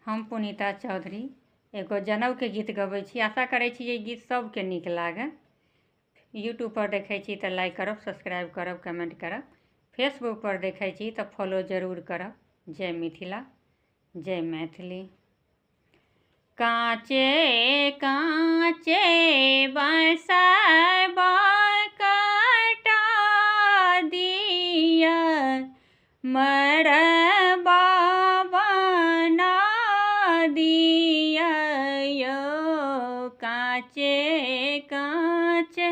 हम पुनीता चौधरी एगो जनऊ के गीत गबै छी। आशा करै छी ये गीत सबके नीक लागे। यूट्यूब पर देखै छी तऽ लाइक करब, सब्सक्राइब करब, कमेंट करब। फेसबुक पर देखै छी तऽ फॉलो जरूर करब। जय मिथिला, जय मैथिली। काँचे काँचे बसबा कटा दिया, मरबा बना दिया यो। काँचे काँचे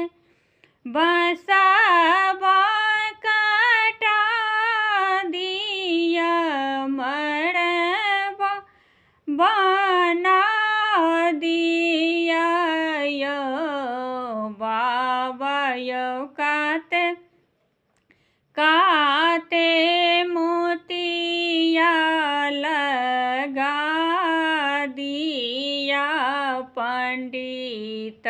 बसबा कटा दिया, मरबा बना दिया यो। बाबा यो काते काते मोतिया लगा दिया, पंडित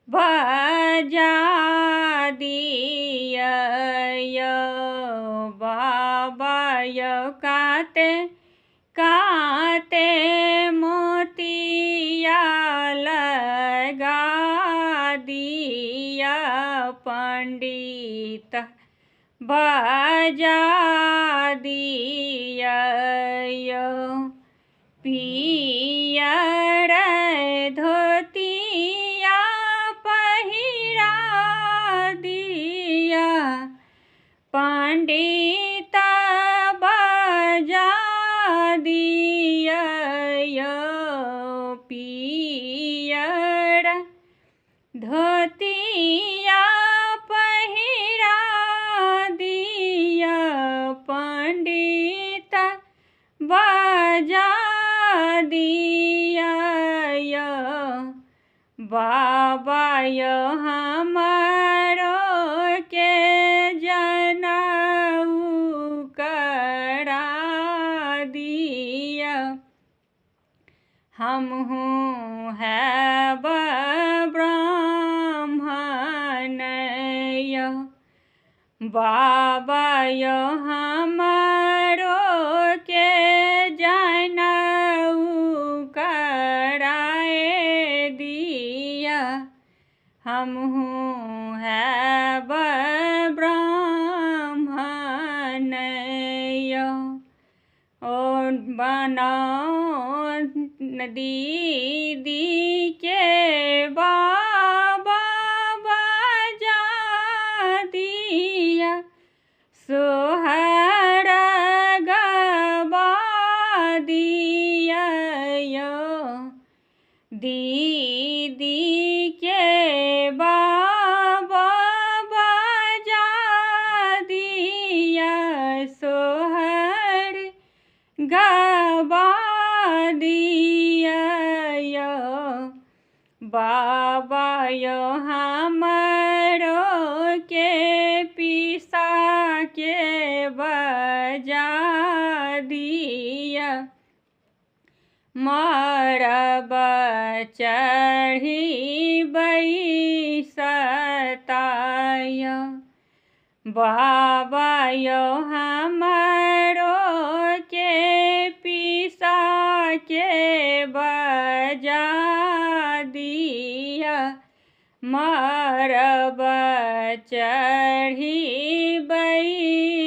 बजा दिया यो। बाबा यो काते काते मोतिया लगा दिया, पंडित बजा दिया यो। पियर धोतिया पहिरा दिया, पंडित बजा दिया यो। पियर धोतिया पहिरा दिया, पंडित बजा दिया यो। बाबा यो हमारो के जनऊ करा दिया, हमहू है ब्राह्मण यो। बाबा यो हमारो के जनऊ कराए दिया, हमहू है ब्राह्मण यो। और बनाओ दीदी के बाबा बजा दिया, सोहर गवा दिया यो। दीदी के बाबा बजा दिया, सोहर गवा दिया यो। बाबा यो हमारो के पिसा के बजा दिया, मरब चढ़ी बैसता यो। बाबा यो हमारो के पिसा के बजा दिया, मरब चढ़ी बैसतिया।